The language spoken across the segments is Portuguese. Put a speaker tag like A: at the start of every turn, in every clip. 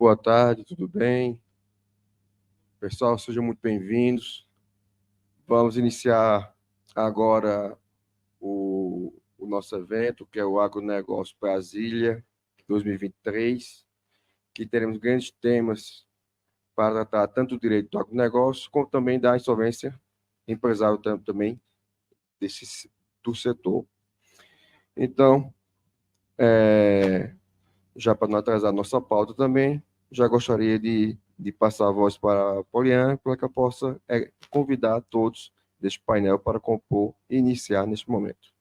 A: Boa tarde, tudo bem? Pessoal, sejam muito bem-vindos. Vamos iniciar agora o nosso evento, que é o Agronegócio Brasília 2023, que teremos grandes temas para tratar tanto do direito do agronegócio, como também da insolvência empresário também do setor. Então, já para não atrasar nossa pauta também, já gostaria de passar a voz para a Poliana, para que eu possa convidar todos deste painel para compor e iniciar neste momento.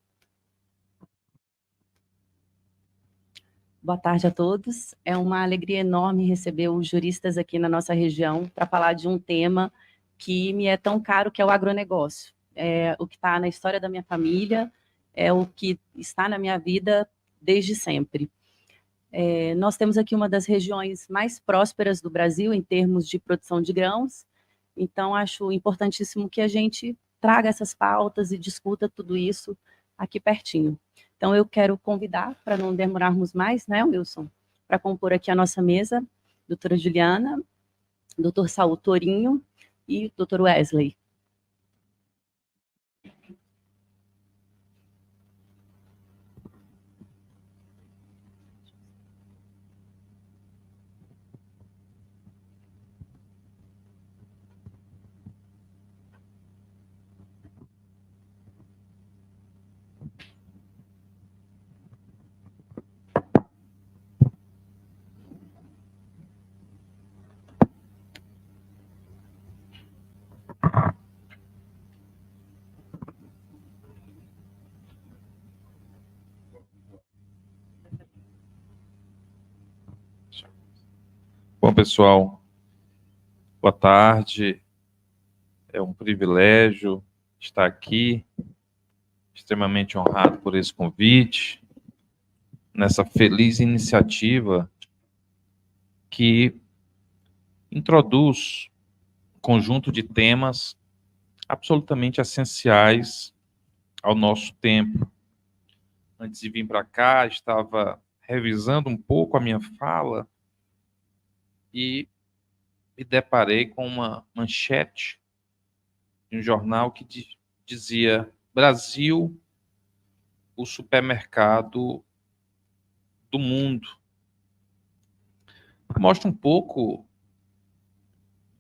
B: Boa tarde a todos. É uma alegria enorme receber os juristas aqui na nossa região para falar de um tema que me é tão caro, que é o agronegócio. É o que está na história da minha família, é o que está na minha vida desde sempre. Nós temos aqui uma das regiões mais prósperas do Brasil em termos de produção de grãos, então acho importantíssimo que a gente traga essas pautas e discuta tudo isso aqui pertinho. Então eu quero convidar, para não demorarmos mais, né, Wilson, para compor aqui a nossa mesa, doutora Juliana, doutor Saul Torinho e doutor Wesley.
C: Bom, pessoal, boa tarde. É um privilégio estar aqui, extremamente honrado por esse convite, nessa feliz iniciativa que introduz um conjunto de temas absolutamente essenciais ao nosso tempo. Antes de vir para cá, estava revisando um pouco a minha fala e me deparei com uma manchete de um jornal que dizia: Brasil, o supermercado do mundo. Mostra um pouco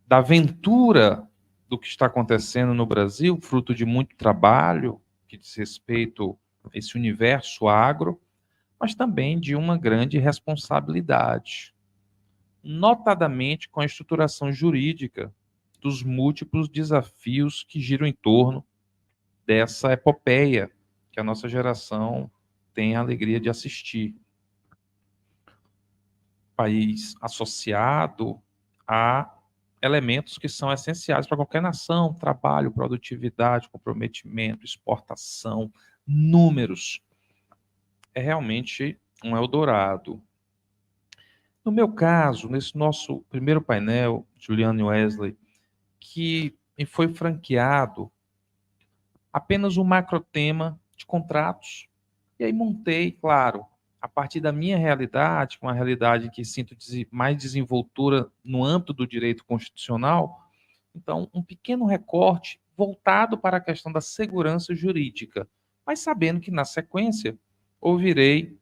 C: da aventura do que está acontecendo no Brasil, fruto de muito trabalho que diz respeito a esse universo agro, mas também de uma grande responsabilidade, notadamente com a estruturação jurídica dos múltiplos desafios que giram em torno dessa epopeia que a nossa geração tem a alegria de assistir. País associado a elementos que são essenciais para qualquer nação: trabalho, produtividade, comprometimento, exportação, números. É realmente um Eldorado. No meu caso, nesse nosso primeiro painel, Juliana e Wesley, que me foi franqueado apenas um macrotema de contratos, e aí montei, claro, a partir da minha realidade, uma realidade que sinto mais desenvoltura no âmbito do direito constitucional, então um pequeno recorte voltado para a questão da segurança jurídica, mas sabendo que na sequência ouvirei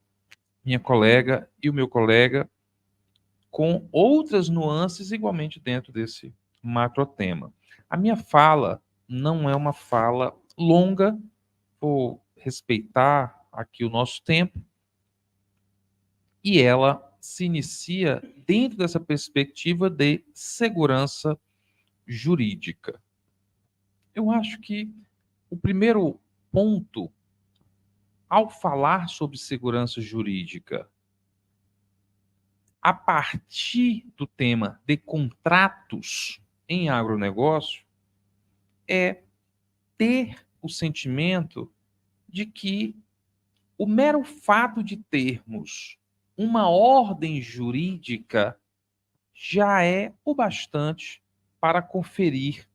C: minha colega e o meu colega com outras nuances igualmente dentro desse macrotema. A minha fala não é uma fala longa, vou respeitar aqui o nosso tempo, e ela se inicia dentro dessa perspectiva de segurança jurídica. Eu acho que o primeiro ponto, ao falar sobre segurança jurídica, a partir do tema de contratos em agronegócio, é ter o sentimento de que o mero fato de termos uma ordem jurídica já é o bastante para conferir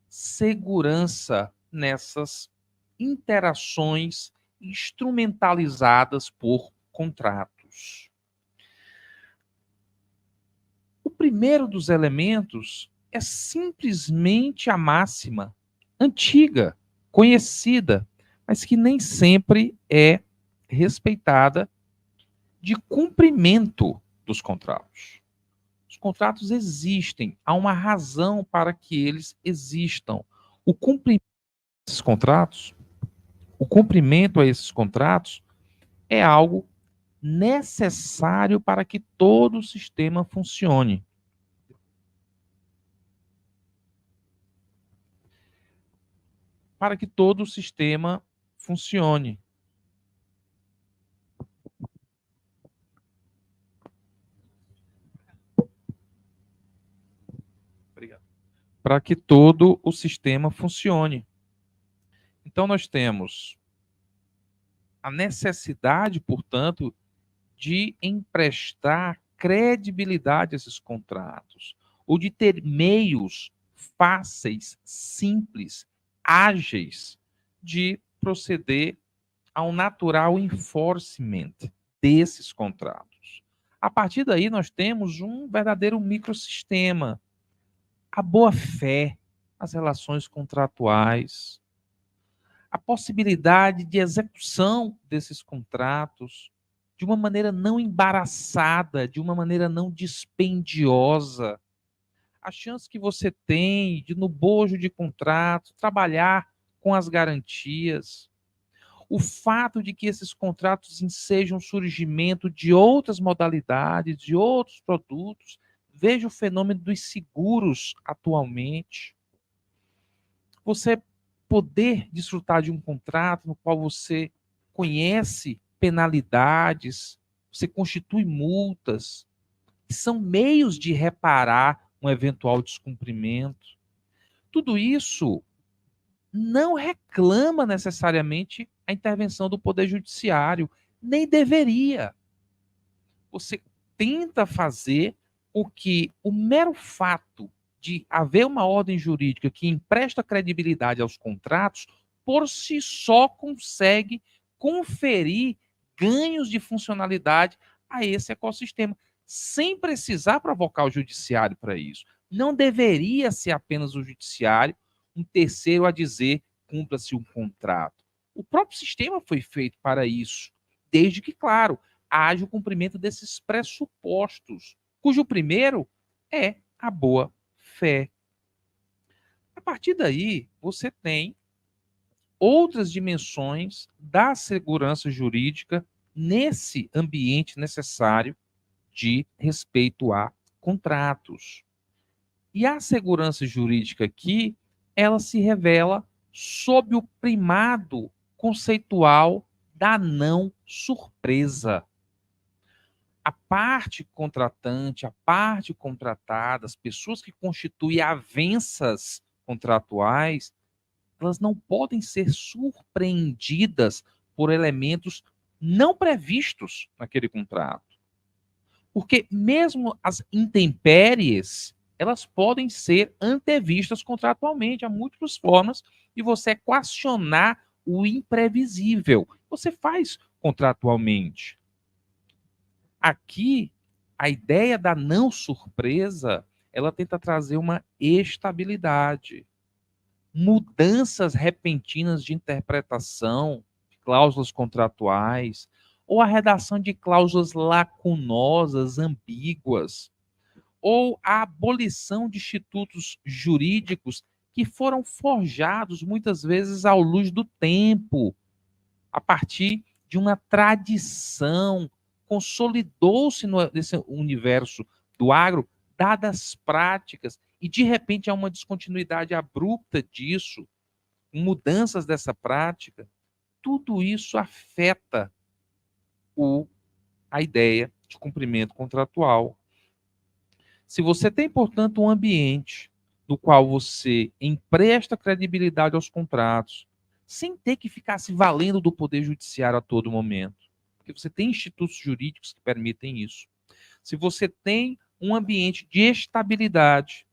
C: segurança nessas interações instrumentalizadas por contratos. primeiro dos elementos é simplesmente a máxima antiga, conhecida, mas que nem sempre é respeitada, de cumprimento dos contratos. Os contratos existem, há uma razão para que eles existam. O cumprimento desses contratos, o cumprimento a esses contratos é algo necessário para que todo o sistema funcione. Para que todo o sistema funcione. Obrigado. Para que todo o sistema funcione. Então, nós temos a necessidade, portanto, de emprestar credibilidade a esses contratos, ou de ter meios fáceis, simples, ágeis, de proceder ao natural enforcement desses contratos. A partir daí, nós temos um verdadeiro microsistema. A boa-fé, as relações contratuais, a possibilidade de execução desses contratos de uma maneira não embaraçada, de uma maneira não dispendiosa. A chance que você tem de, no bojo de contrato, trabalhar com as garantias. O fato de que esses contratos ensejam o surgimento de outras modalidades, de outros produtos. Veja o fenômeno dos seguros atualmente. Você poder desfrutar de um contrato no qual você conhece penalidades, você constitui multas, que são meios de reparar um eventual descumprimento. Tudo isso não reclama necessariamente a intervenção do Poder Judiciário, nem deveria. Você tenta fazer o que o mero fato de haver uma ordem jurídica que empresta credibilidade aos contratos, por si só consegue conferir ganhos de funcionalidade a esse ecossistema, sem precisar provocar o judiciário para isso. Não deveria ser apenas o judiciário, um terceiro a dizer cumpra-se um contrato. O próprio sistema foi feito para isso, desde que, claro, haja o cumprimento desses pressupostos, cujo primeiro é a boa fé. A partir daí, você tem outras dimensões da segurança jurídica nesse ambiente necessário de respeito a contratos. E a segurança jurídica aqui, ela se revela sob o primado conceitual da não surpresa. A parte contratante, a parte contratada, as pessoas que constituem avenças contratuais, elas não podem ser surpreendidas por elementos não previstos naquele contrato. Porque mesmo as intempéries, elas podem ser antevistas contratualmente. Há múltiplas formas de você equacionar o imprevisível. Você faz contratualmente. Aqui, a ideia da não surpresa, ela tenta trazer uma estabilidade. Mudanças repentinas de interpretação, de cláusulas contratuais, ou a redação de cláusulas lacunosas, ambíguas, ou a abolição de institutos jurídicos que foram forjados muitas vezes à luz do tempo, a partir de uma tradição, consolidou-se nesse universo do agro, dadas práticas, e de repente há uma descontinuidade abrupta disso, mudanças dessa prática. Tudo isso afeta a ideia de cumprimento contratual. Se você tem, portanto, um ambiente no qual você empresta credibilidade aos contratos, sem ter que ficar se valendo do Poder Judiciário a todo momento, porque você tem institutos jurídicos que permitem isso. Se você tem um ambiente de estabilidade,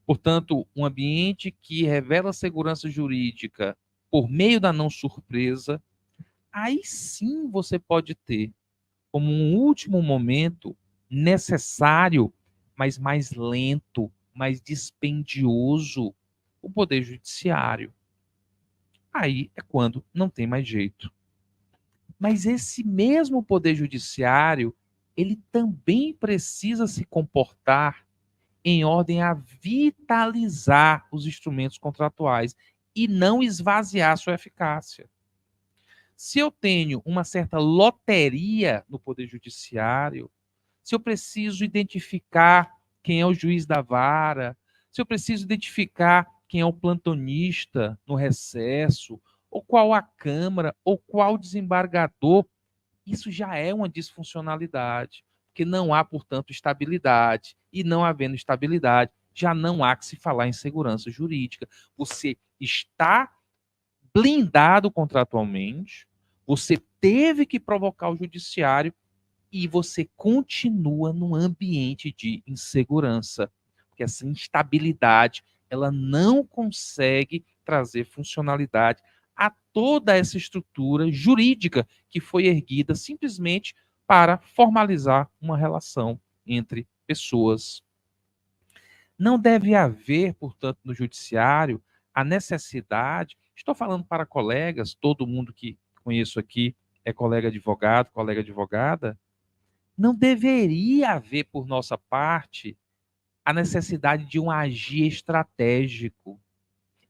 C: portanto, um ambiente que revela segurança jurídica por meio da não surpresa, aí sim você pode ter, como um último momento necessário, mas mais lento, mais dispendioso o Poder Judiciário. Aí é quando não tem mais jeito. Mas esse mesmo Poder Judiciário, ele também precisa se comportar em ordem a vitalizar os instrumentos contratuais e não esvaziar sua eficácia. Se eu tenho uma certa loteria no Poder Judiciário, se eu preciso identificar quem é o juiz da vara, se eu preciso identificar quem é o plantonista no recesso, ou qual a Câmara, ou qual desembargador, isso já é uma disfuncionalidade, porque não há, portanto, estabilidade. E não havendo estabilidade, já não há que se falar em segurança jurídica. Você está blindado contratualmente, você teve que provocar o judiciário e você continua num ambiente de insegurança, porque essa instabilidade, ela não consegue trazer funcionalidade a toda essa estrutura jurídica que foi erguida simplesmente para formalizar uma relação entre pessoas. Não deve haver, portanto, no judiciário a necessidade, estou falando para colegas, todo mundo que conheço aqui é colega advogado, colega advogada, não deveria haver, por nossa parte, a necessidade de um agir estratégico.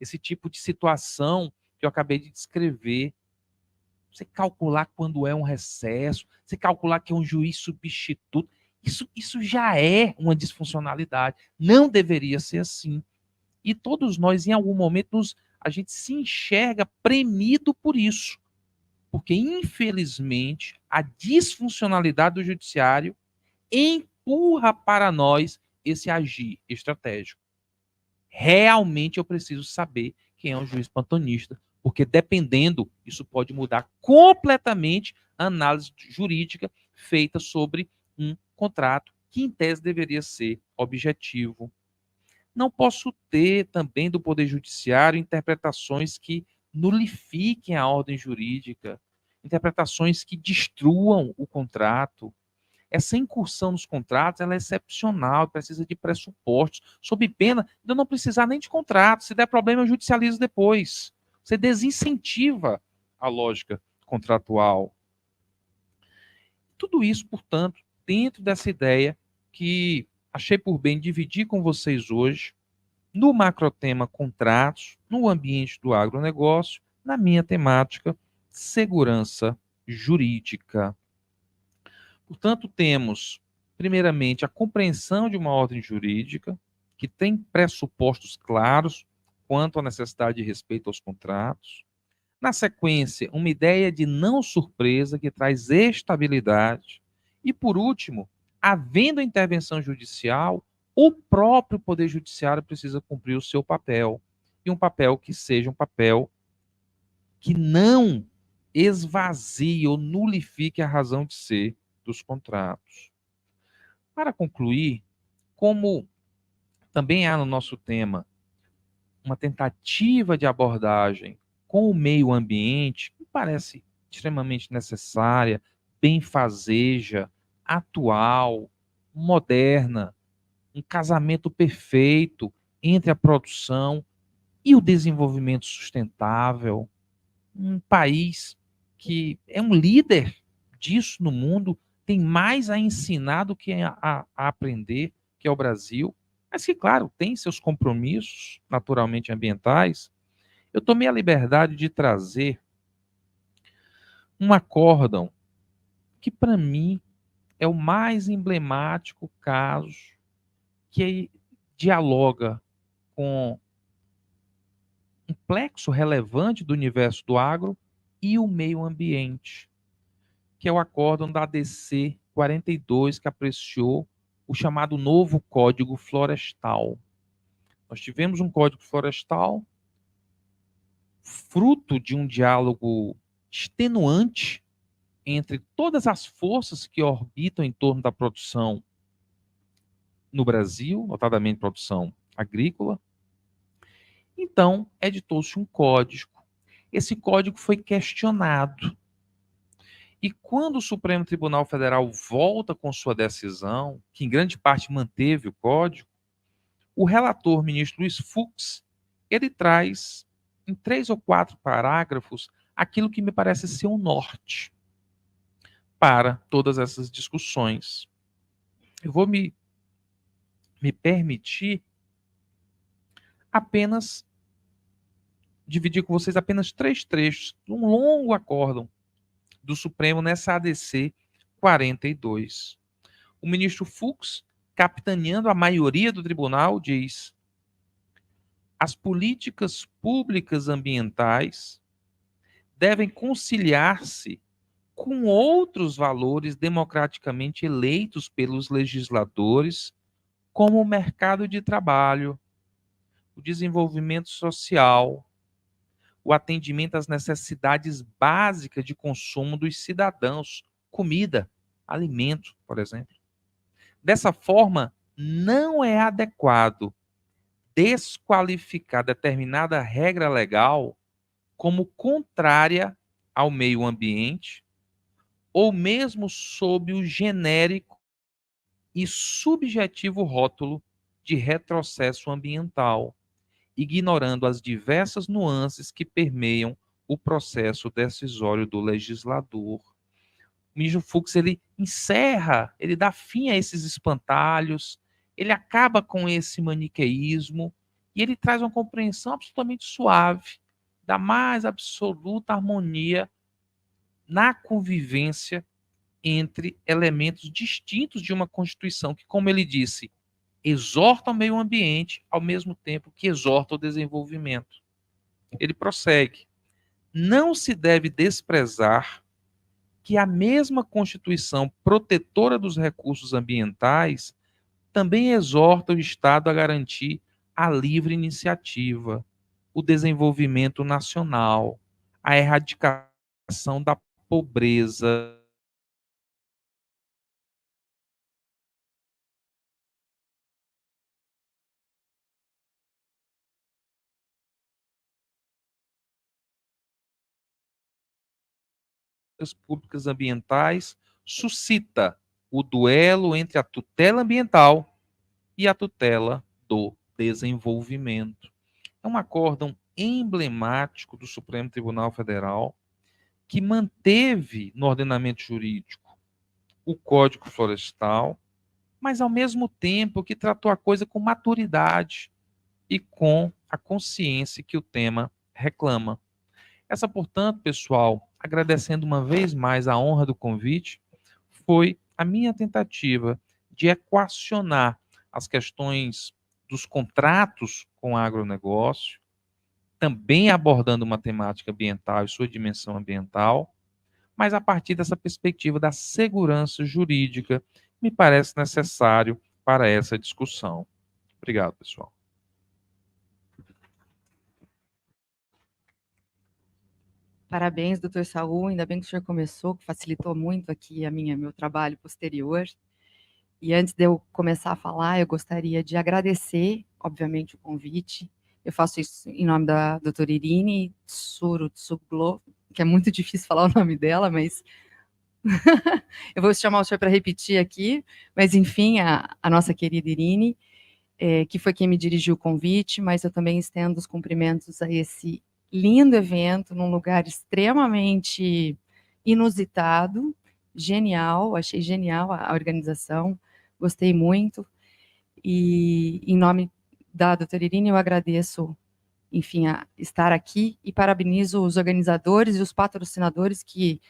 C: Esse tipo de situação que eu acabei de descrever. Você calcular quando é um recesso, você calcular que é um juiz substituto, isso já é uma disfuncionalidade. Não deveria ser assim. E todos nós, em algum momento, a gente se enxerga premido por isso. Porque, infelizmente, a disfuncionalidade do judiciário empurra para nós esse agir estratégico. Realmente eu preciso saber quem é o juiz plantonista, porque dependendo, isso pode mudar completamente a análise jurídica feita sobre um contrato que, em tese, deveria ser objetivo. Não posso ter também do Poder Judiciário interpretações que nulifiquem a ordem jurídica, interpretações que destruam o contrato. Essa incursão nos contratos ela é excepcional, precisa de pressupostos, sob pena de eu não precisar nem de contrato. Se der problema, eu judicializo depois. Você desincentiva a lógica contratual. Tudo isso, portanto, dentro dessa ideia que achei por bem dividir com vocês hoje, no macrotema contratos, no ambiente do agronegócio, na minha temática segurança jurídica. Portanto, temos, primeiramente, a compreensão de uma ordem jurídica, que tem pressupostos claros quanto à necessidade de respeito aos contratos. Na sequência, uma ideia de não surpresa, que traz estabilidade. E, por último, havendo a intervenção judicial, o próprio Poder Judiciário precisa cumprir o seu papel. E um papel que seja um papel que não esvazie ou nulifique a razão de ser dos contratos. Para concluir, como também há no nosso tema uma tentativa de abordagem com o meio ambiente, que parece extremamente necessária, benfazeja, atual, moderna, um casamento perfeito entre a produção e o desenvolvimento sustentável, um país que é um líder disso no mundo, tem mais a ensinar do que a aprender, que é o Brasil, mas que, claro, tem seus compromissos naturalmente ambientais. Eu tomei a liberdade de trazer um acórdão que, para mim, é o mais emblemático caso que dialoga com um plexo relevante do universo do agro e o meio ambiente, que é o acórdão da ADC 42, que apreciou o chamado novo Código Florestal. Nós tivemos um Código Florestal fruto de um diálogo extenuante entre todas as forças que orbitam em torno da produção no Brasil, notadamente produção agrícola. Então, editou-se um código. Esse código foi questionado. E quando o Supremo Tribunal Federal volta com sua decisão, que em grande parte manteve o código, o relator, ministro Luiz Fux, ele traz em 3 ou 4 parágrafos aquilo que me parece ser um norte para todas essas discussões. Eu vou me permitir apenas dividir com vocês apenas 3 trechos de um longo acórdão do Supremo nessa ADC 42. O ministro Fux, capitaneando a maioria do tribunal, diz: as políticas públicas ambientais devem conciliar-se com outros valores democraticamente eleitos pelos legisladores, como o mercado de trabalho, o desenvolvimento social, o atendimento às necessidades básicas de consumo dos cidadãos, comida, alimento, por exemplo. Dessa forma, não é adequado desqualificar determinada regra legal como contrária ao meio ambiente, ou mesmo sob o genérico e subjetivo rótulo de retrocesso ambiental, ignorando as diversas nuances que permeiam o processo decisório do legislador. O ministro Fux, ele encerra, ele dá fim a esses espantalhos, ele acaba com esse maniqueísmo e ele traz uma compreensão absolutamente suave da mais absoluta harmonia na convivência entre elementos distintos de uma Constituição que, como ele disse, exorta o meio ambiente ao mesmo tempo que exorta o desenvolvimento. Ele prossegue: não se deve desprezar que a mesma Constituição protetora dos recursos ambientais também exorta o Estado a garantir a livre iniciativa, o desenvolvimento nacional, a erradicação da pobreza, públicas ambientais, suscita o duelo entre a tutela ambiental e a tutela do desenvolvimento. É um acórdão emblemático do Supremo Tribunal Federal que manteve no ordenamento jurídico o Código Florestal, mas ao mesmo tempo que tratou a coisa com maturidade e com a consciência que o tema reclama. Essa, portanto, pessoal, agradecendo uma vez mais a honra do convite, foi a minha tentativa de equacionar as questões dos contratos com o agronegócio, também abordando uma temática ambiental e sua dimensão ambiental, mas a partir dessa perspectiva da segurança jurídica, me parece necessário para essa discussão. Obrigado, pessoal.
D: Parabéns, doutor Saul, ainda bem que o senhor começou, que facilitou muito aqui meu trabalho posterior. E antes de eu começar a falar, eu gostaria de agradecer, obviamente, o convite. Eu faço isso em nome da doutora Irine Tsurutsuglo, que é muito difícil falar o nome dela, mas eu vou chamar o senhor para repetir aqui. Mas, enfim, a nossa querida Irine, que foi quem me dirigiu o convite, mas eu também estendo os cumprimentos a esse lindo evento, num lugar extremamente inusitado, genial, achei genial a organização, gostei muito, e em nome da doutora Irine eu agradeço, enfim, a estar aqui e parabenizo os organizadores e os patrocinadores que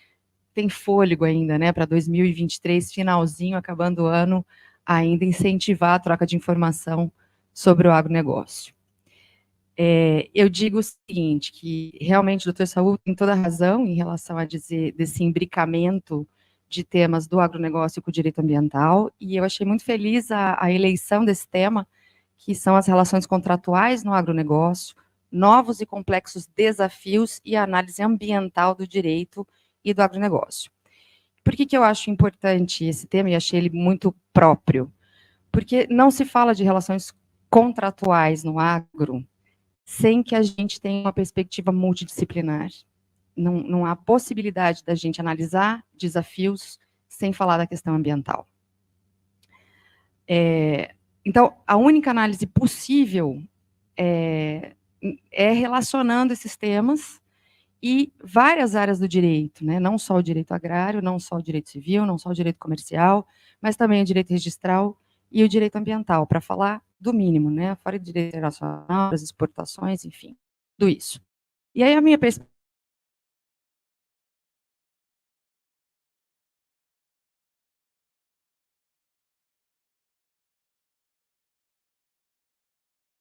D: têm fôlego ainda, né, para 2023, finalzinho, acabando o ano, ainda incentivar a troca de informação sobre o agronegócio. Eu digo o seguinte, que realmente o doutor Saul tem toda a razão em relação a dizer desse imbricamento de temas do agronegócio com o direito ambiental, e eu achei muito feliz a eleição desse tema, que são as relações contratuais no agronegócio, novos e complexos desafios e a análise ambiental do direito e do agronegócio. Por que eu acho importante esse tema e achei ele muito próprio? Porque não se fala de relações contratuais no agro sem que a gente tenha uma perspectiva multidisciplinar. não há possibilidade da gente analisar desafios sem falar da questão ambiental. Então, a única análise possível é relacionando esses temas e várias áreas do direito, né? Não só o direito agrário, não só o direito civil, não só o direito comercial, mas também o direito registral e o direito ambiental, para falar do mínimo, né? Fora do direito internacional, das exportações, enfim, tudo isso. E aí a minha perspectiva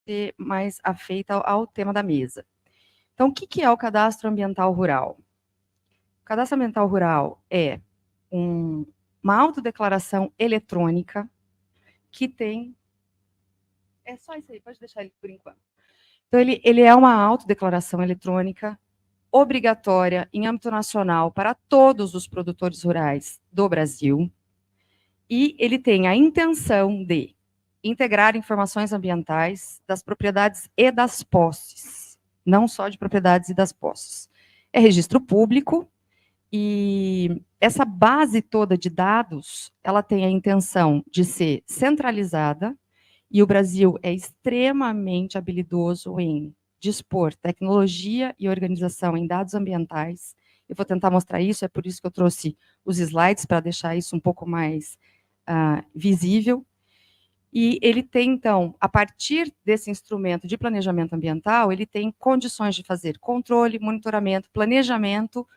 D: é mais afeita ao tema da mesa. Então, o que é o cadastro ambiental rural? O cadastro ambiental rural é uma autodeclaração eletrônica que tem... É só isso aí, pode deixar ele por enquanto. Então, ele é uma autodeclaração eletrônica obrigatória em âmbito nacional para todos os produtores rurais do Brasil, e ele tem a intenção de integrar informações ambientais das propriedades e das posses, não só de propriedades e das posses. É registro público, e essa base toda de dados, ela tem a intenção de ser centralizada, e o Brasil é extremamente habilidoso em dispor tecnologia e organização em dados ambientais. Eu vou tentar mostrar isso, é por isso que eu trouxe os slides, para deixar isso um pouco mais visível. E ele tem, então, a partir desse instrumento de planejamento ambiental, ele tem condições de fazer controle, monitoramento, planejamento,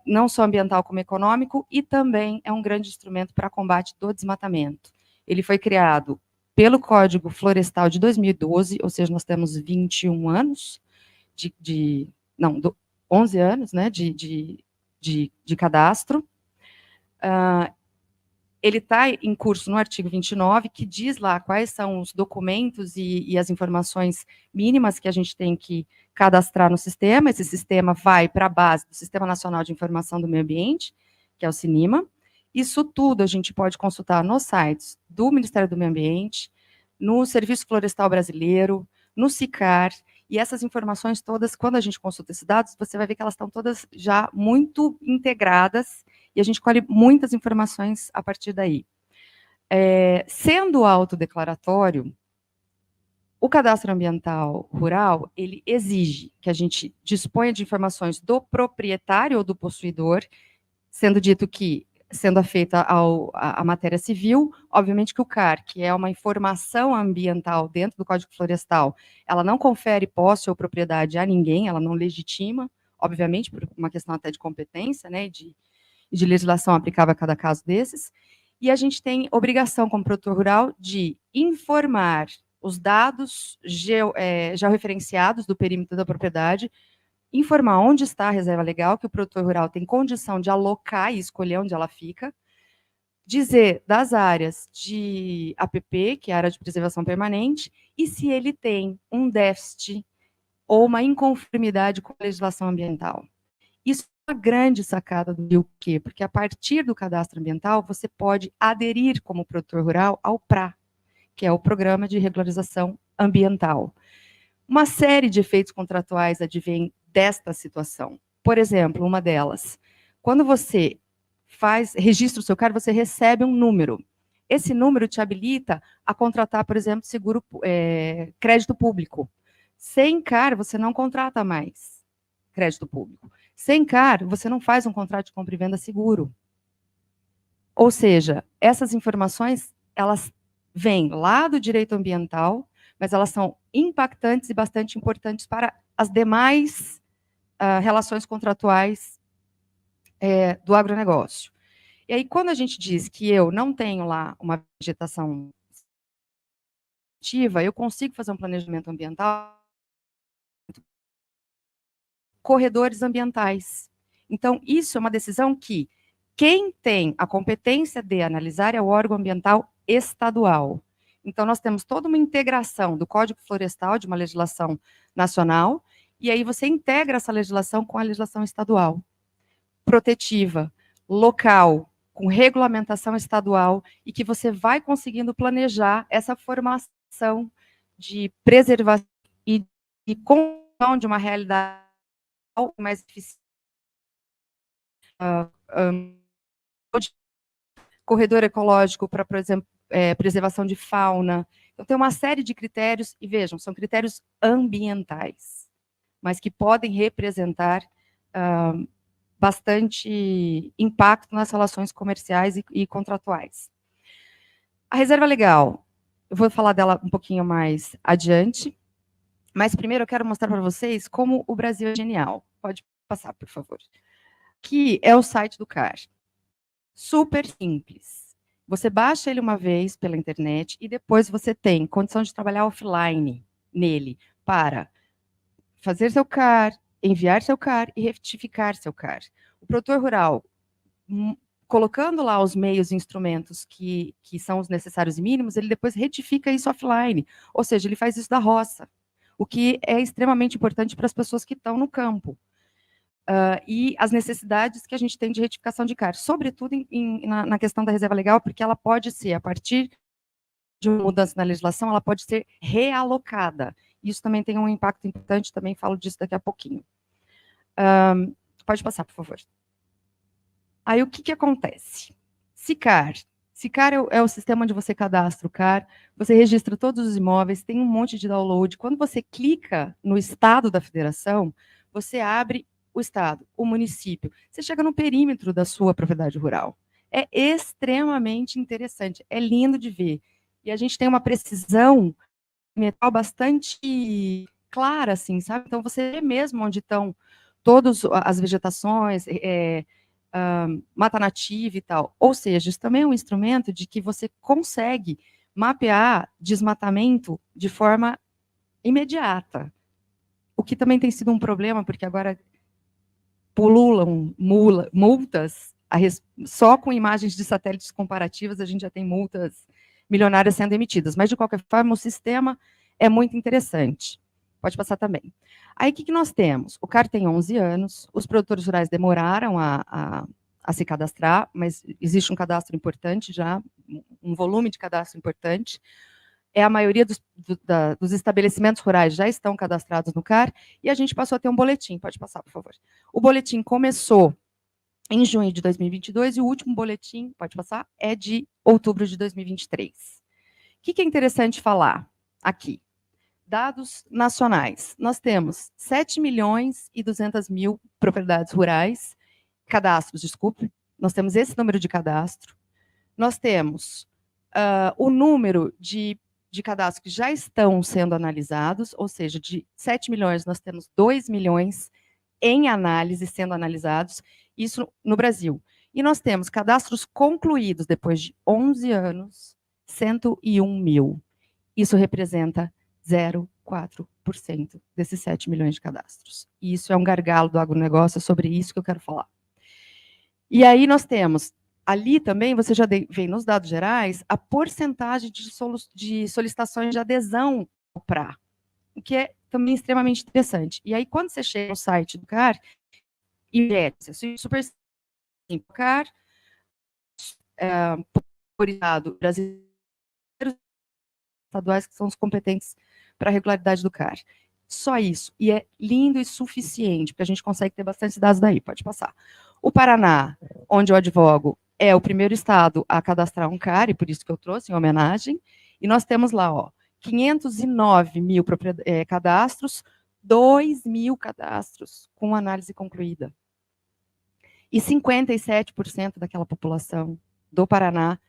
D: não só ambiental como econômico, e também é um grande instrumento para combate do desmatamento. Ele foi criado pelo Código Florestal de 2012, ou seja, nós temos 21 anos, 11 anos, né, de cadastro. Ele está em curso no artigo 29, que diz lá quais são os documentos e as informações mínimas que a gente tem que cadastrar no sistema. Esse sistema vai para a base do Sistema Nacional de Informação do Meio Ambiente, que é o SINIMA. Isso tudo a gente pode consultar nos sites do Ministério do Meio Ambiente, no Serviço Florestal Brasileiro, no SICAR, e essas informações todas, quando a gente consulta esses dados, você vai ver que elas estão todas já muito integradas, e a gente colhe muitas informações a partir daí. Sendo autodeclaratório, o cadastro ambiental rural, ele exige que a gente disponha de informações do proprietário ou do possuidor, sendo dito que, sendo feita a matéria civil, obviamente que o CAR, que é uma informação ambiental dentro do Código Florestal, ela não confere posse ou propriedade a ninguém, ela não legitima, obviamente, por uma questão até de competência, né, de legislação aplicável a cada caso desses, e a gente tem obrigação, como produtor rural, de informar os dados georreferenciados do perímetro da propriedade, informar onde está a reserva legal, que o produtor rural tem condição de alocar e escolher onde ela fica, dizer das áreas de APP, que é a área de preservação permanente, e se ele tem um déficit ou uma inconformidade com a legislação ambiental. Isso é uma grande sacada do quê? Porque a partir do cadastro ambiental, você pode aderir como produtor rural ao PRA, que é o Programa de Regularização Ambiental. Uma série de efeitos contratuais advém desta situação. Por exemplo, uma delas, quando você registra o seu CAR, você recebe um número. Esse número te habilita a contratar, por exemplo, crédito público. Sem CAR, você não contrata mais crédito público. Sem CAR, você não faz um contrato de compra e venda seguro. Ou seja, essas informações, elas vêm lá do direito ambiental, mas elas são impactantes e bastante importantes para as demais relações contratuais do agronegócio. E aí, quando a gente diz que eu não tenho lá uma vegetação ativa, eu consigo fazer um planejamento ambiental, corredores ambientais. Então, isso é uma decisão que quem tem a competência de analisar é o órgão ambiental estadual. Então, nós temos toda uma integração do Código Florestal, de uma legislação nacional, e aí você integra essa legislação com a legislação estadual, protetiva, local, com regulamentação estadual, e que você vai conseguindo planejar essa formação de preservação e construção de uma realidade mais eficiente corredor ecológico para, por exemplo, preservação de fauna. Então, tem uma série de critérios, e vejam, são critérios ambientais, mas que podem representar bastante impacto nas relações comerciais e contratuais. A reserva legal, eu vou falar dela um pouquinho mais adiante, mas primeiro eu quero mostrar para vocês como o Brasil é genial. Pode passar, por favor. Aqui é o site do CAR. Super simples. Você baixa ele uma vez pela internet e depois você tem condição de trabalhar offline nele para fazer seu CAR, enviar seu CAR e retificar seu CAR. O produtor rural, colocando lá os meios e instrumentos que são os necessários e mínimos, ele depois retifica isso offline, ou seja, ele faz isso da roça, o que é extremamente importante para as pessoas que estão no campo. E as necessidades que a gente tem de retificação de CAR, sobretudo na questão da reserva legal, porque ela pode ser, a partir de uma mudança na legislação, ela pode ser realocada. Isso também tem um impacto importante, também falo disso daqui a pouquinho. Pode passar, por favor. Aí, o que acontece? SICAR é o sistema onde você cadastra o CAR, você registra todos os imóveis, tem um monte de download. Quando você clica no estado da federação, você abre o estado, o município. Você chega no perímetro da sua propriedade rural. É extremamente interessante, é lindo de ver. E a gente tem uma precisão metal bastante clara, assim, sabe? Então, você vê mesmo onde estão todas as vegetações, mata nativa e tal. Ou seja, isso também é um instrumento de que você consegue mapear desmatamento de forma imediata. O que também tem sido um problema, porque agora pululam multas, só com imagens de satélites comparativas a gente já tem multas milionárias sendo emitidas. Mas, de qualquer forma, o sistema é muito interessante. Pode passar também. Aí, o que nós temos? O CAR tem 11 anos, os produtores rurais demoraram a se cadastrar, mas existe um cadastro importante já, um volume de cadastro importante. A maioria dos estabelecimentos rurais já estão cadastrados no CAR, e a gente passou a ter um boletim. Pode passar, por favor. O boletim começou em junho de 2022, e o último boletim, pode passar, é de outubro de 2023. O que é interessante falar aqui? Dados nacionais. Nós temos 7.200.000 propriedades rurais, cadastros, desculpe, nós temos esse número de cadastro. Nós temos o número de cadastros que já estão sendo analisados, ou seja, de 7 milhões, nós temos 2 milhões em análise, sendo analisados, isso no Brasil. E nós temos cadastros concluídos depois de 11 anos, 101.000. Isso representa 0,4% desses 7 milhões de cadastros. E isso é um gargalo do agronegócio, é sobre isso que eu quero falar. E aí nós temos, ali também, você já vê nos dados gerais, a porcentagem de solicitações de adesão ao PRA, o que é também extremamente interessante. E aí, quando você chega no site do CAR, super simples, CAR, priorizado brasileiro, estaduais que são os competentes para a regularidade do CAR. Só isso. E é lindo e suficiente, porque a gente consegue ter bastante dados daí. Pode passar. O Paraná, onde eu advogo, é o primeiro estado a cadastrar um CAR, e por isso que eu trouxe em homenagem. E nós temos lá, 509.000 cadastros, 2.000 cadastros com análise concluída. E 57% daquela população do Paraná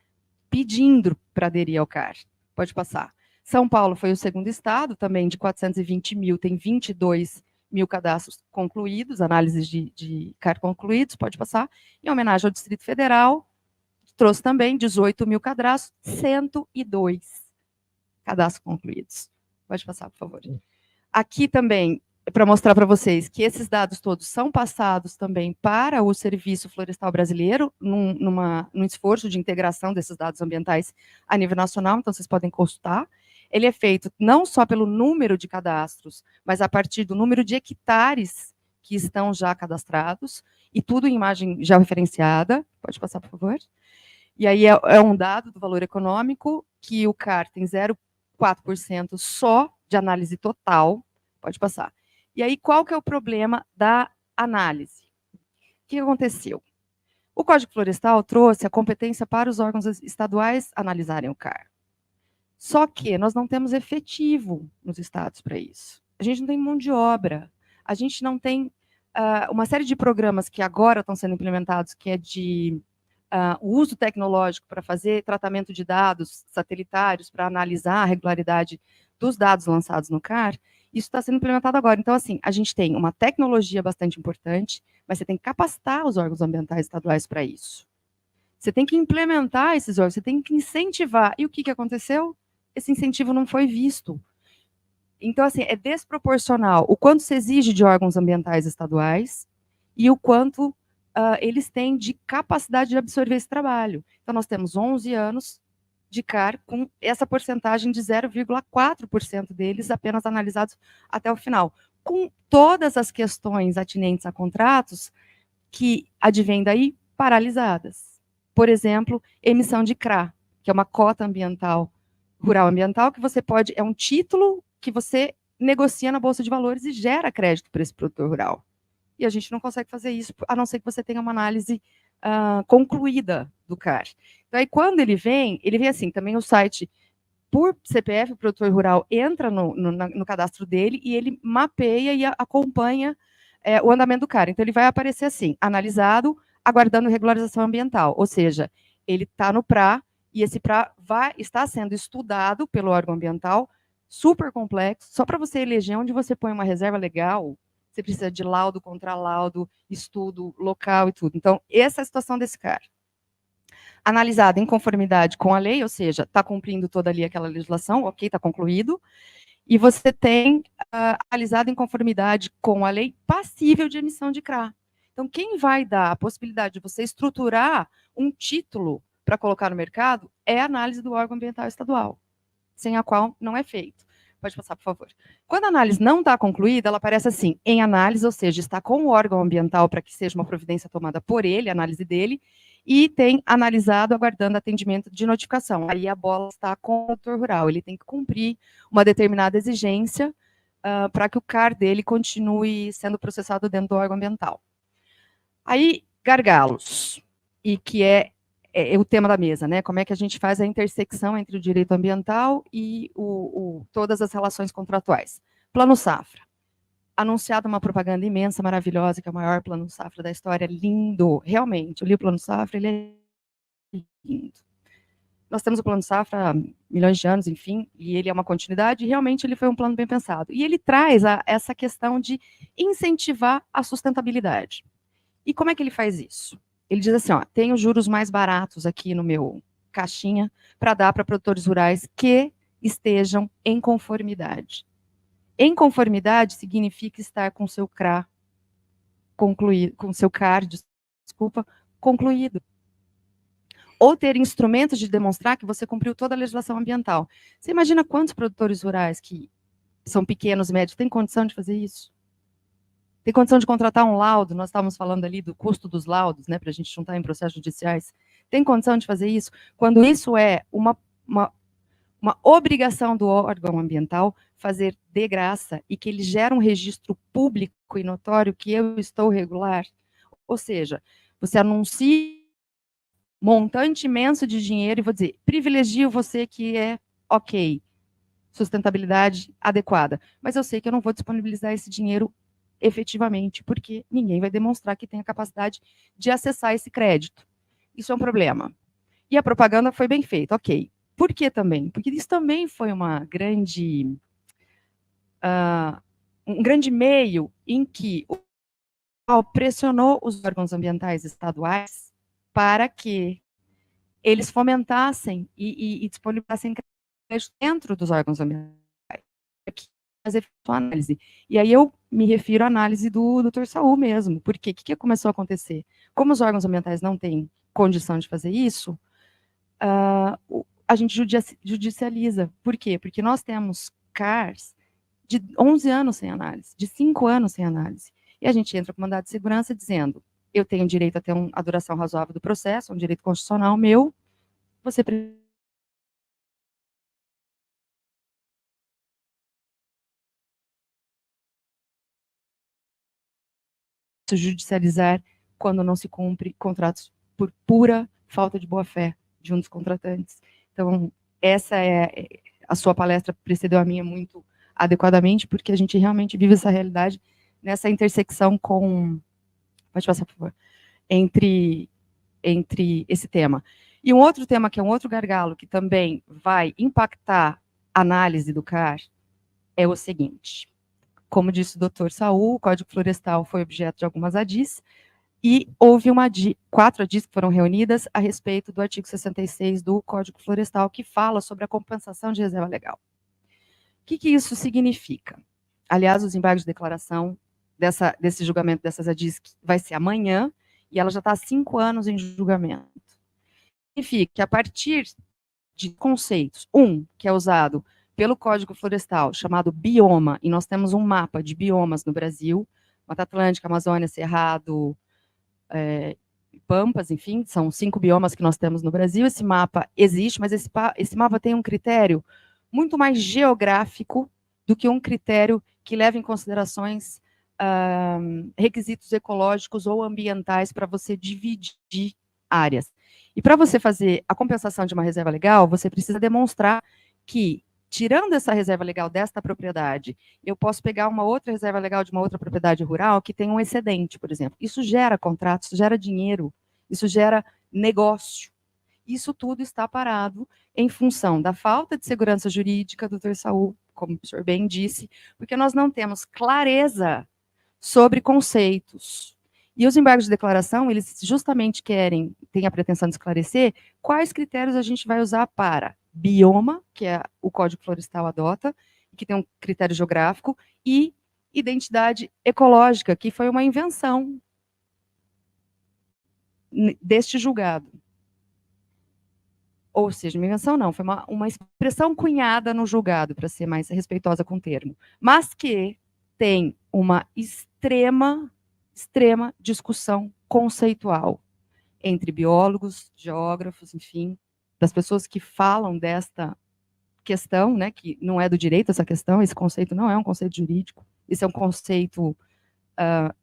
D: pedindo para aderir ao CAR. Pode passar. São Paulo foi o segundo estado, também de 420.000, tem 22.000 cadastros concluídos, análises de CAR concluídos, pode passar. Em homenagem ao Distrito Federal, trouxe também 18.000 cadastros, 102 cadastros concluídos. Pode passar, por favor. Aqui também, para mostrar para vocês que esses dados todos são passados também para o Serviço Florestal Brasileiro, num esforço de integração desses dados ambientais a nível nacional, então vocês podem consultar. Ele é feito não só pelo número de cadastros, mas a partir do número de hectares que estão já cadastrados, e tudo em imagem georreferenciada. Pode passar, por favor. E aí é um dado do valor econômico, que o CAR tem 0,4% só de análise total. Pode passar. E aí, qual que é o problema da análise? O que aconteceu? O Código Florestal trouxe a competência para os órgãos estaduais analisarem o CAR. Só que nós não temos efetivo nos estados para isso. A gente não tem mão de obra. A gente não tem uma série de programas que agora estão sendo implementados, que é de uso tecnológico para fazer tratamento de dados satelitários, para analisar a regularidade dos dados lançados no CAR. Isso está sendo implementado agora. Então, assim, a gente tem uma tecnologia bastante importante, mas você tem que capacitar os órgãos ambientais estaduais para isso. Você tem que implementar esses órgãos, você tem que incentivar. E o que aconteceu? Esse incentivo não foi visto. Então, assim, é desproporcional o quanto se exige de órgãos ambientais estaduais e o quanto eles têm de capacidade de absorver esse trabalho. Então, nós temos 11 anos de CAR com essa porcentagem de 0,4% deles apenas analisados até o final, com todas as questões atinentes a contratos que advêm daí paralisadas. Por exemplo, emissão de CRA, que é uma cota ambiental, rural ambiental, que você pode, é um título que você negocia na Bolsa de Valores e gera crédito para esse produtor rural. E a gente não consegue fazer isso, a não ser que você tenha uma análise concluída do CAR. Então, aí, quando ele vem assim, também o site, por CPF, o produtor rural entra no cadastro dele e ele mapeia e acompanha o andamento do CAR. Então, ele vai aparecer assim, analisado, aguardando regularização ambiental, ou seja, ele está no PRA, e esse PRA está sendo estudado pelo órgão ambiental, super complexo, só para você eleger onde você põe uma reserva legal, você precisa de laudo, contralaudo, estudo local e tudo. Então, essa é a situação desse CAR. Analisado em conformidade com a lei, ou seja, está cumprindo toda ali aquela legislação, ok, está concluído, e você tem analisado em conformidade com a lei passível de emissão de CRA. Então, quem vai dar a possibilidade de você estruturar um título para colocar no mercado é a análise do órgão ambiental estadual, sem a qual não é feito. Pode passar, por favor. Quando a análise não está concluída, ela aparece assim, em análise, ou seja, está com o órgão ambiental para que seja uma providência tomada por ele, a análise dele, e tem analisado, aguardando atendimento de notificação. Aí a bola está com o produtor rural, ele tem que cumprir uma determinada exigência para que o CAR dele continue sendo processado dentro do órgão ambiental. Aí, gargalos, e que é o tema da mesa, né? Como é que a gente faz a intersecção entre o direito ambiental e todas as relações contratuais. Plano Safra. Anunciado uma propaganda imensa, maravilhosa, que é o maior plano Safra da história, lindo, realmente. Eu li o plano Safra, ele é lindo. Nós temos o plano Safra há milhões de anos, enfim, e ele é uma continuidade, e realmente ele foi um plano bem pensado. E ele traz essa questão de incentivar a sustentabilidade. E como é que ele faz isso? Ele diz assim, ó, tenho juros mais baratos aqui no meu caixinha para dar para produtores rurais que estejam em conformidade. Em conformidade significa estar com seu CRA concluído, com seu CAR, desculpa, concluído. Ou ter instrumentos de demonstrar que você cumpriu toda a legislação ambiental. Você imagina quantos produtores rurais que são pequenos, médios, têm condição de fazer isso? Tem condição de contratar um laudo, nós estávamos falando ali do custo dos laudos, né, para a gente juntar em processos judiciais. Tem condição de fazer isso? Quando isso é uma obrigação do órgão ambiental fazer de graça e que ele gera um registro público e notório que eu estou regular, ou seja, você anuncia montante imenso de dinheiro e vou dizer, privilegio você que é ok, sustentabilidade adequada, mas eu sei que eu não vou disponibilizar esse dinheiro efetivamente, porque ninguém vai demonstrar que tem a capacidade de acessar esse crédito. Isso é um problema. E a propaganda foi bem feita, ok. Por que também? Porque isso também foi um grande meio em que o pressionou os órgãos ambientais estaduais para que eles fomentassem e disponibilizassem crédito dentro dos órgãos ambientais, fazer a análise. E aí eu me refiro à análise do Dr. Saul mesmo, porque o que começou a acontecer? Como os órgãos ambientais não têm condição de fazer isso, a gente judicializa. Por quê? Porque nós temos CARs de 11 anos sem análise, de 5 anos sem análise. E a gente entra com mandado de segurança dizendo, eu tenho direito a ter a duração razoável do processo, um direito constitucional meu, você precisa judicializar quando não se cumpre contratos por pura falta de boa-fé de um dos contratantes. Então, essa a sua palestra precedeu a minha muito adequadamente, porque a gente realmente vive essa realidade nessa intersecção com... Pode passar, por favor. Entre esse tema. E um outro tema, que é um outro gargalo, que também vai impactar a análise do CAR, é o seguinte. Como disse o doutor Saul, o Código Florestal foi objeto de algumas ADIs, e houve 4 ADIs que foram reunidas a respeito do artigo 66 do Código Florestal, que fala sobre a compensação de reserva legal. O que isso significa? Aliás, os embargos de declaração desse julgamento dessas ADIs vai ser amanhã, e ela já está há 5 anos em julgamento. Significa que a partir de conceitos, que é usado pelo Código Florestal, chamado bioma, e nós temos um mapa de biomas no Brasil, Mata Atlântica, Amazônia, Cerrado, Pampas, enfim, são 5 biomas que nós temos no Brasil. Esse mapa existe, mas esse mapa tem um critério muito mais geográfico do que um critério que leva em considerações requisitos ecológicos ou ambientais para você dividir áreas. E para você fazer a compensação de uma reserva legal, você precisa demonstrar que, tirando essa reserva legal desta propriedade, eu posso pegar uma outra reserva legal de uma outra propriedade rural que tem um excedente, por exemplo. Isso gera contrato, isso gera dinheiro, isso gera negócio. Isso tudo está parado em função da falta de segurança jurídica, doutor Saul, como o senhor bem disse, porque nós não temos clareza sobre conceitos. E os embargos de declaração, eles justamente têm a pretensão de esclarecer quais critérios a gente vai usar para bioma, que o Código Florestal adota, que tem um critério geográfico, e identidade ecológica, que foi uma invenção deste julgado. Ou seja, uma invenção não, foi uma expressão cunhada no julgado, para ser mais respeitosa com o termo, mas que tem uma extrema discussão conceitual entre biólogos, geógrafos, enfim, das pessoas que falam desta questão, né, que não é do direito essa questão, esse conceito não é um conceito jurídico, esse é um conceito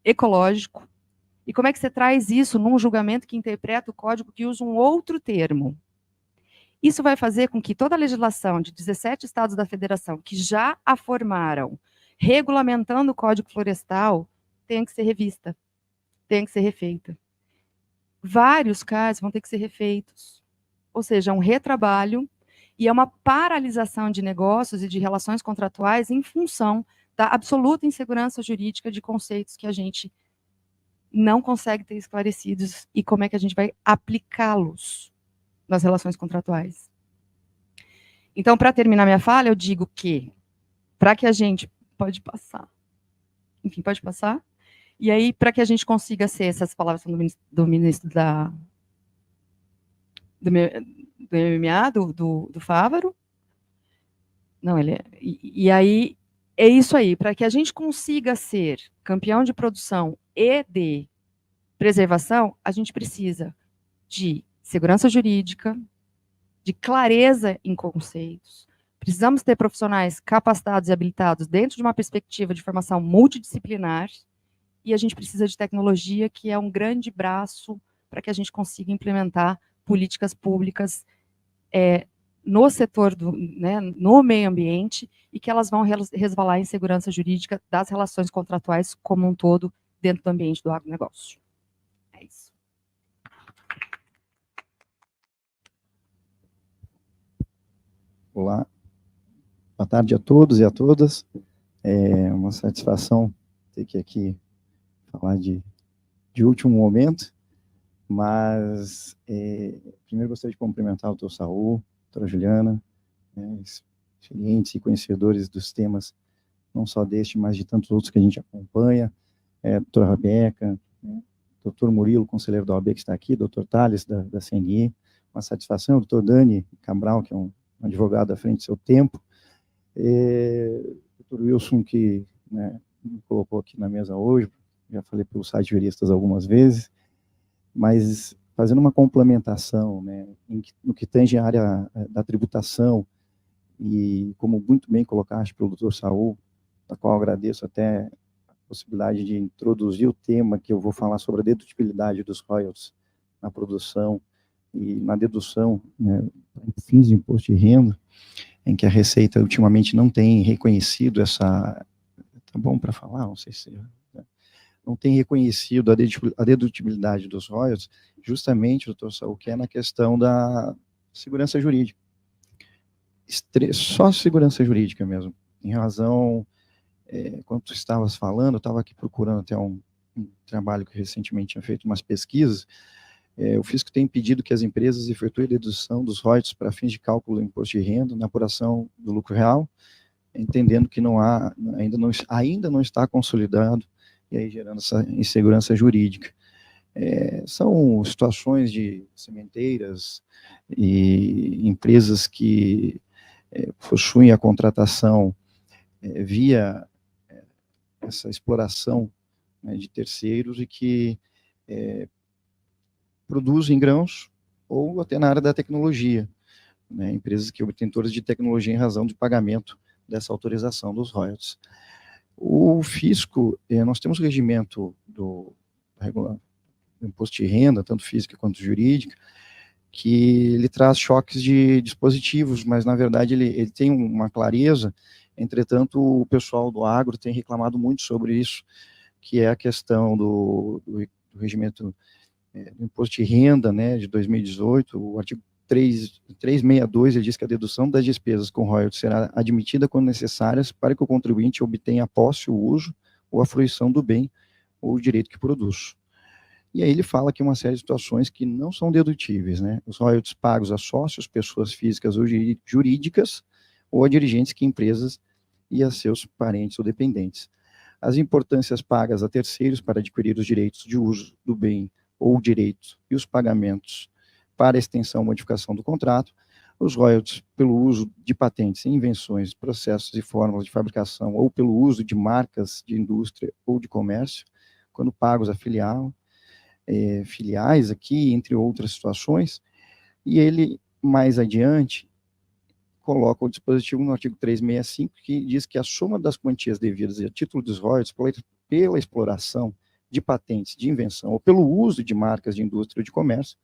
D: ecológico. E como é que você traz isso num julgamento que interpreta o código que usa um outro termo? Isso vai fazer com que toda a legislação de 17 estados da federação que já a formaram, regulamentando o Código Florestal, tenha que ser revista, tenha que ser refeita. Vários casos vão ter que ser refeitos. Ou seja, é um retrabalho e é uma paralisação de negócios e de relações contratuais em função da absoluta insegurança jurídica de conceitos que a gente não consegue ter esclarecidos e como é que a gente vai aplicá-los nas relações contratuais. Então, para terminar minha fala, eu digo que, para que a gente... Pode passar. Enfim, pode passar. E aí, para que a gente consiga ser, essas palavras são do ministro do MMA, do Fávaro. Não, ele é... E aí, é isso aí. Para que a gente consiga ser campeão de produção e de preservação, a gente precisa de segurança jurídica, de clareza em conceitos. Precisamos ter profissionais capacitados e habilitados dentro de uma perspectiva de formação multidisciplinar, e a gente precisa de tecnologia, que é um grande braço para que a gente consiga implementar políticas públicas no setor, no meio ambiente, e que elas vão resvalar em segurança jurídica das relações contratuais como um todo dentro do ambiente do agronegócio. É isso.
E: Olá, boa tarde a todos e a todas. É uma satisfação ter que aqui falar de último momento, mas primeiro gostaria de cumprimentar o doutor Saul, a doutora Juliana, experientes e conhecedores dos temas, não só deste, mas de tantos outros que a gente acompanha, doutora Rebeca, doutor Murilo, conselheiro da OAB que está aqui, doutor Thales, da CNI, uma satisfação, o doutor Dani Cabral, que é um advogado à frente do seu tempo, doutor Wilson, que me colocou aqui na mesa hoje, já falei pelo site Juristas algumas vezes, mas fazendo uma complementação, no que tange a área da tributação, e como muito bem colocaste pelo doutor Saul, da qual eu agradeço até a possibilidade de introduzir o tema que eu vou falar sobre a dedutibilidade dos royalties na produção e na dedução, né, para fins de imposto de renda, em que a Receita ultimamente não tem reconhecido essa... Tá bom para falar? Não sei se... Não tem reconhecido a dedutibilidade dos royalties, justamente, doutor Saul, que é na questão da segurança jurídica. Só segurança jurídica mesmo. Em razão, quando tu estavas falando, eu estava aqui procurando até um trabalho que recentemente tinha feito umas pesquisas, o fisco tem pedido que as empresas efetuem a dedução dos royalties para fins de cálculo do imposto de renda na apuração do lucro real, entendendo que ainda não está consolidado, e aí gerando essa insegurança jurídica. São situações de sementeiras e empresas que possuem a contratação via essa exploração, né, de terceiros e que produzem grãos ou até na área da tecnologia, né, empresas que obtentoras de tecnologia em razão de pagamento dessa autorização dos royalties. O fisco, nós temos o regimento do imposto de renda, tanto física quanto jurídica, que ele traz choques de dispositivos, mas na verdade ele tem uma clareza. Entretanto, o pessoal do agro tem reclamado muito sobre isso, que é a questão do regimento do imposto de renda, né, de 2018, o artigo 362, ele diz que a dedução das despesas com royalties será admitida quando necessárias para que o contribuinte obtenha a posse, o uso ou a fruição do bem ou o direito que produz. E aí ele fala que uma série de situações que não são dedutíveis, né? Os royalties pagos a sócios, pessoas físicas ou jurídicas, ou a dirigentes que empresas e a seus parentes ou dependentes. As importâncias pagas a terceiros para adquirir os direitos de uso do bem ou direitos e os pagamentos para extensão ou modificação do contrato, os royalties pelo uso de patentes, invenções, processos e fórmulas de fabricação ou pelo uso de marcas de indústria ou de comércio, quando pagos a filiais aqui, entre outras situações, e ele, mais adiante, coloca o dispositivo no artigo 365, que diz que a soma das quantias devidas a título dos royalties pela exploração de patentes de invenção ou pelo uso de marcas de indústria ou de comércio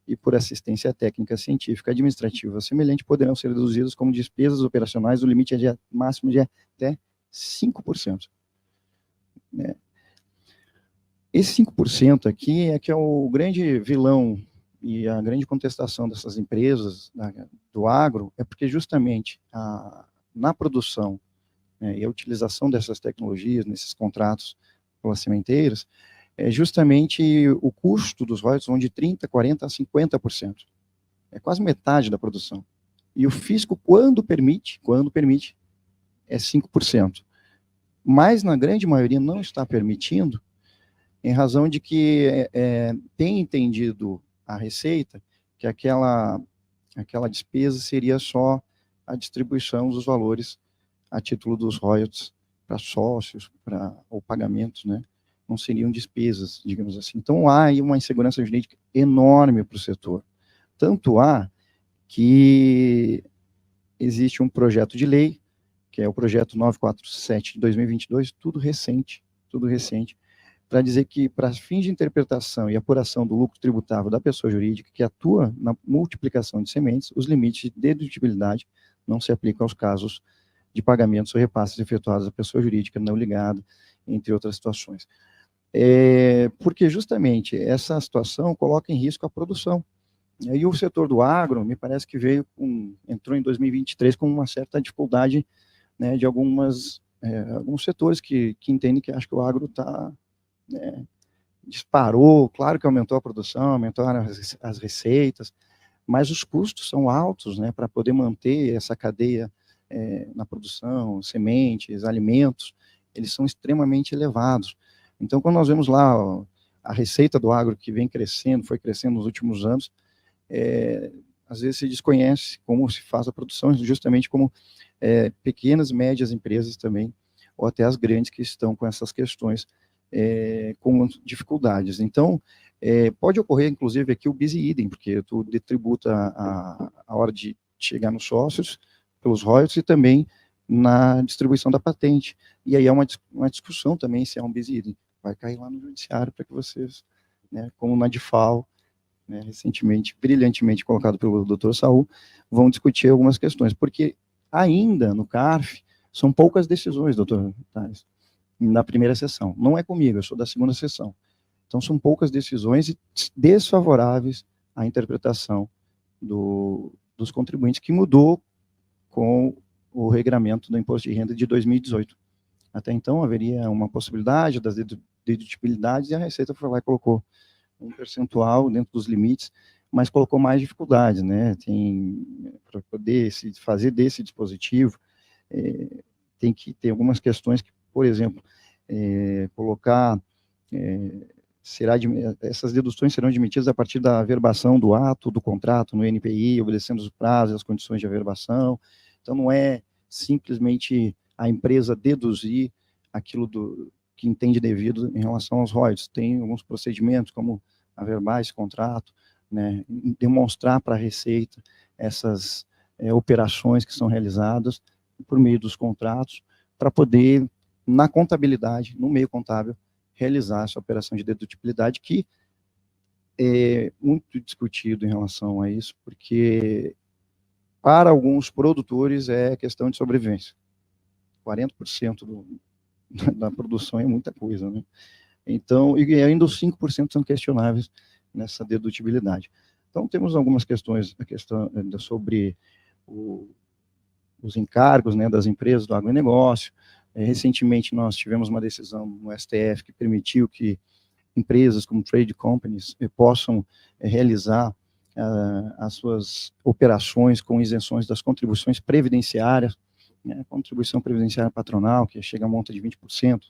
E: e por assistência técnica, científica, administrativa semelhante, poderão ser deduzidos como despesas operacionais, o limite é máximo de até 5%. Né? Esse 5% aqui é que é o grande vilão e a grande contestação dessas empresas do agro, é porque justamente na produção, né, e a utilização dessas tecnologias, nesses contratos pelas sementeiras, justamente o custo dos royalties vão de 30%, 40% a 50%. É quase metade da produção. E o fisco, quando permite, é 5%. Mas, na grande maioria, não está permitindo, em razão de que tem entendido a Receita que aquela despesa seria só a distribuição dos valores a título dos royalties para sócios, ou pagamentos, né? Não seriam despesas, digamos assim. Então, há aí uma insegurança jurídica enorme para o setor. Tanto há que existe um projeto de lei, que é o projeto 947 de 2022, tudo recente, para dizer que, para fins de interpretação e apuração do lucro tributável da pessoa jurídica que atua na multiplicação de sementes, os limites de dedutibilidade não se aplicam aos casos de pagamentos ou repasses efetuados à pessoa jurídica não ligada, entre outras situações. Porque justamente essa situação coloca em risco a produção. E aí o setor do agro, me parece que entrou em 2023 com uma certa dificuldade, né, de alguns setores que entendem que acham que o agro está... disparou, claro que aumentou a produção, aumentaram as receitas, mas os custos são altos, né, para poder manter essa cadeia na produção, sementes, alimentos, eles são extremamente elevados. Então, quando nós vemos lá a receita do agro que foi crescendo nos últimos anos, às vezes se desconhece como se faz a produção, justamente como pequenas, médias empresas também, ou até as grandes que estão com essas questões, com dificuldades. Então, pode ocorrer, inclusive, aqui o bis idem, porque tu tributa a hora de chegar nos sócios, pelos royalties, e também na distribuição da patente. E aí é uma discussão também se é um bis idem. Vai cair lá no judiciário para que vocês, né, como na DIFAL, né, recentemente, brilhantemente colocado pelo Dr. Saul, vão discutir algumas questões, porque ainda no CARF são poucas decisões, doutor Tales, na primeira sessão. Não é comigo, eu sou da segunda sessão. Então, são poucas decisões desfavoráveis à interpretação dos contribuintes, que mudou com o regramento do imposto de renda de 2018. Até então, haveria uma possibilidade das dedutibilidades, e a Receita foi lá e colocou um percentual dentro dos limites, mas colocou mais dificuldades, né? Para poder fazer desse dispositivo, tem que ter algumas questões que, por exemplo, colocar, essas deduções serão admitidas a partir da averbação do ato do contrato no NPI, obedecendo os prazos e as condições de averbação. Então, não é simplesmente a empresa deduzir aquilo que entende devido em relação aos royalties. Tem alguns procedimentos, como averbar esse contrato, né, demonstrar para a Receita essas operações que são realizadas por meio dos contratos, para poder, na contabilidade, no meio contábil, realizar essa operação de dedutibilidade, que é muito discutido em relação a isso, porque para alguns produtores é questão de sobrevivência. 40% da produção é muita coisa, né? Então, e ainda os 5% são questionáveis nessa dedutibilidade. Então, temos algumas questões, a questão sobre os encargos, né, das empresas do agronegócio. Recentemente, nós tivemos uma decisão no STF que permitiu que empresas como trade companies possam realizar as suas operações com isenções das contribuições previdenciárias, né, contribuição previdenciária patronal, que chega a monta de 20%,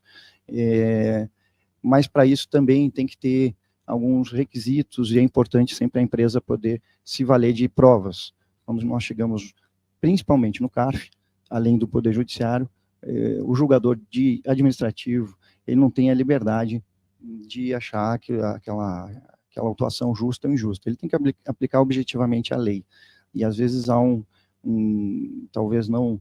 E: mas para isso também tem que ter alguns requisitos, e é importante sempre a empresa poder se valer de provas. Quando nós chegamos, principalmente no CARF, além do Poder Judiciário, o julgador administrativo, ele não tem a liberdade de achar que aquela autuação justa ou injusta. Ele tem que aplicar objetivamente a lei. E, às vezes, há talvez não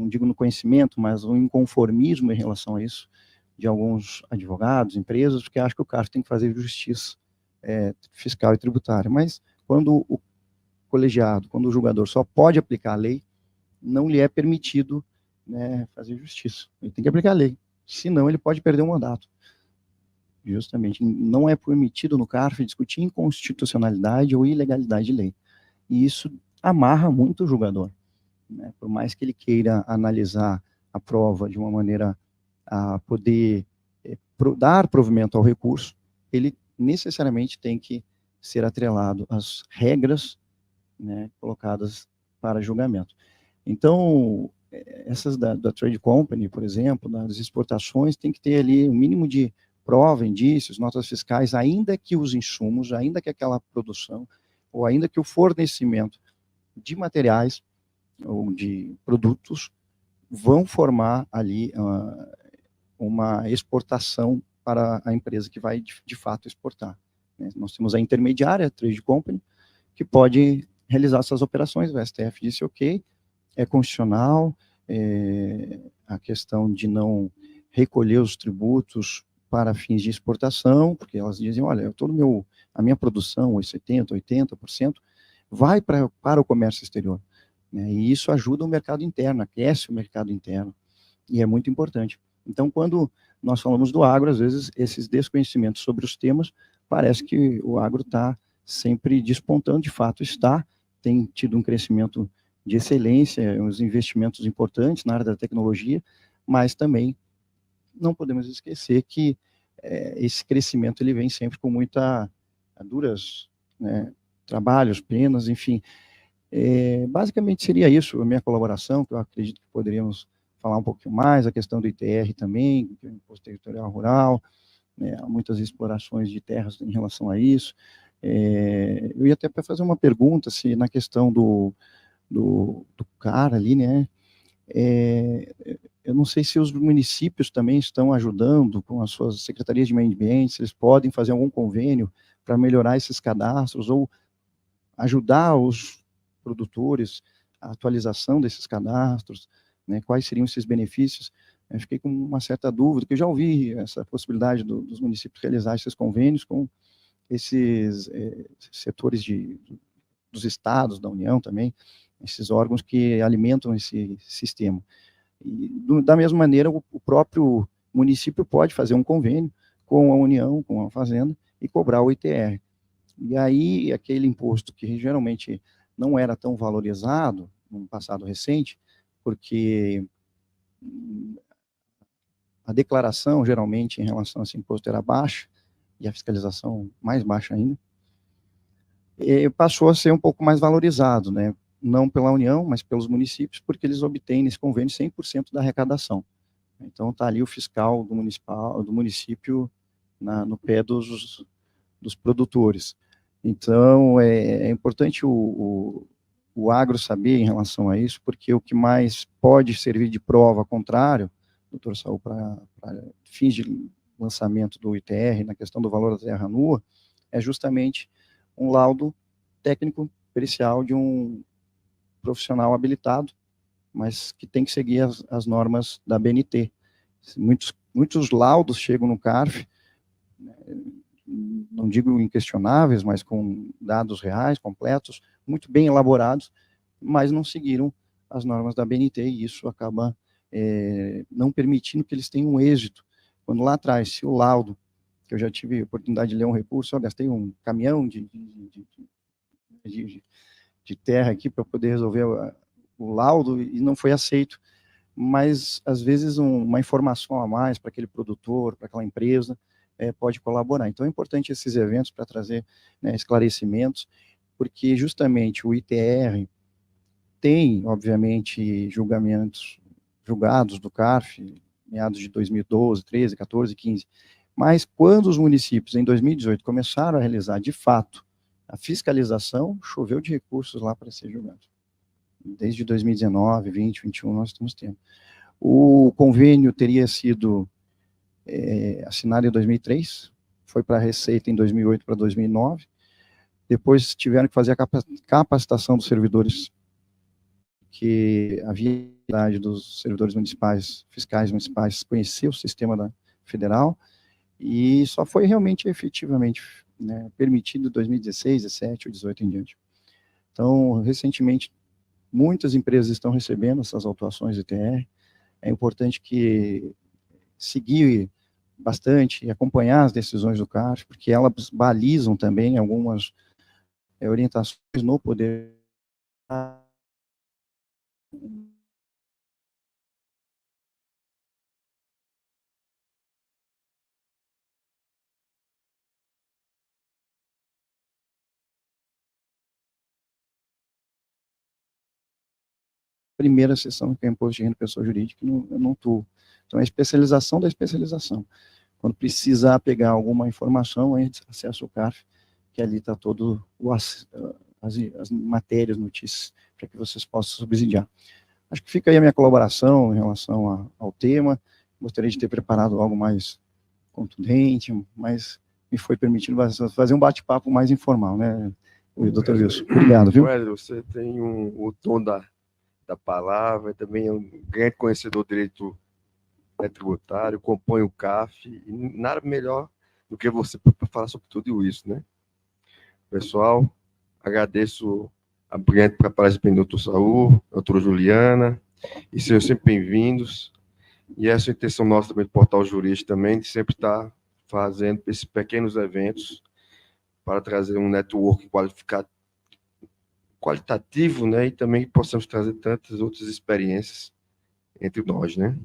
E: digo no conhecimento, mas um inconformismo em relação a isso, de alguns advogados, empresas, que acham que o CARF tem que fazer justiça fiscal e tributária. Mas, quando o colegiado, quando o julgador só pode aplicar a lei, não lhe é permitido, né, fazer justiça. Ele tem que aplicar a lei, senão ele pode perder o mandato. Justamente, não é permitido no CARF discutir inconstitucionalidade ou ilegalidade de lei. E isso amarra muito o julgador, né? Por mais que ele queira analisar a prova de uma maneira a poder dar provimento ao recurso, ele necessariamente tem que ser atrelado às regras, né, colocadas para julgamento. Então, essas da trade company, por exemplo, das exportações, tem que ter ali um mínimo de prova, indícios, notas fiscais, ainda que os insumos, ainda que aquela produção, ou ainda que o fornecimento de materiais ou de produtos vão formar ali uma exportação para a empresa que vai, de fato, exportar. Nós temos a intermediária, a trade company, que pode realizar essas operações. O STF disse, ok, é constitucional, a questão de não recolher os tributos para fins de exportação, porque elas dizem, olha, a minha produção, os 70%, 80%, vai para o comércio exterior, né? E isso ajuda o mercado interno, aquece o mercado interno, e é muito importante. Então, quando nós falamos do agro, às vezes, esses desconhecimentos sobre os temas, parece que o agro está sempre despontando, de fato está, tem tido um crescimento de excelência, uns investimentos importantes na área da tecnologia, mas também não podemos esquecer que esse crescimento ele vem sempre com duras, né, trabalhos, penas, enfim. Basicamente seria isso a minha colaboração, que eu acredito que poderíamos falar um pouquinho mais, a questão do ITR também, que é o Imposto Territorial Rural, né, há muitas explorações de terras em relação a isso. Eu ia até para fazer uma pergunta, se na questão do CAR ali, né, eu não sei se os municípios também estão ajudando com as suas secretarias de meio ambiente, se eles podem fazer algum convênio para melhorar esses cadastros, ou ajudar os produtores a atualização desses cadastros, né, quais seriam esses benefícios. Eu fiquei com uma certa dúvida, porque eu já ouvi essa possibilidade dos municípios realizar esses convênios com esses setores dos estados, da União também, esses órgãos que alimentam esse sistema. E, da mesma maneira, o próprio município pode fazer um convênio com a União, com a Fazenda, e cobrar o ITR. E aí, aquele imposto que geralmente não era tão valorizado no passado recente, porque a declaração, geralmente, em relação a esse imposto era baixa, e a fiscalização mais baixa ainda, passou a ser um pouco mais valorizado, né? Não pela União, mas pelos municípios, porque eles obtêm nesse convênio 100% da arrecadação. Então, está ali o fiscal do município no pé dos produtores. Então, é importante o agro saber em relação a isso, porque o que mais pode servir de prova contrário, doutor Saul, para fins de lançamento do ITR, na questão do valor da terra nua, é justamente um laudo técnico pericial de um profissional habilitado, mas que tem que seguir as normas da BNT. Muitos laudos chegam no CARF, não digo inquestionáveis, mas com dados reais, completos, muito bem elaborados, mas não seguiram as normas da BNT, e isso acaba não permitindo que eles tenham êxito. Quando lá atrás, se o laudo, que eu já tive a oportunidade de ler um recurso, eu gastei um caminhão de terra aqui para poder resolver o laudo, e não foi aceito, mas às vezes uma informação a mais para aquele produtor, para aquela empresa, pode colaborar. Então é importante esses eventos para trazer, né, esclarecimentos, porque justamente o ITR tem, obviamente, julgados do CARF, meados de 2012, 13, 14, 15, mas quando os municípios, em 2018, começaram a realizar, de fato, a fiscalização, choveu de recursos lá para ser julgado. Desde 2019, 20, 21, nós estamos tendo. O convênio teria sido assinado em 2003, foi para a Receita em 2008 para 2009, depois tiveram que fazer a capacitação dos servidores, que havia a idade dos servidores municipais, fiscais municipais, conhecer o sistema federal, e só foi realmente efetivamente, né, permitido em 2016, 17 ou 18 em diante. Então, recentemente, muitas empresas estão recebendo essas autuações de ITR. É importante que seguir bastante e acompanhar as decisões do CARF, porque elas balizam também algumas orientações no poder. Primeira sessão, que é imposto de renda pessoa jurídica, eu não estou. Então, é a especialização da especialização. Quando precisar pegar alguma informação, a gente acessa o CARF, que ali está todo as matérias, notícias, para que vocês possam subsidiar. Acho que fica aí a minha colaboração em relação ao tema. Gostaria de ter preparado algo mais contundente, mas me foi permitido fazer um bate-papo mais informal, né, doutor Wilson? Obrigado, viu?
A: Wesley, você tem o tom da palavra, também é um grande conhecedor do direito tributário, compõe o CAF, e nada melhor do que você para falar sobre tudo isso, né? Pessoal, agradeço a brilhante preparação do doutor Saul, doutora Juliana, e sejam sempre bem-vindos. E essa é a intenção nossa também do Portal Jurista também, de sempre estar fazendo esses pequenos eventos para trazer um network qualitativo, né, e também possamos trazer tantas outras experiências entre nós, né?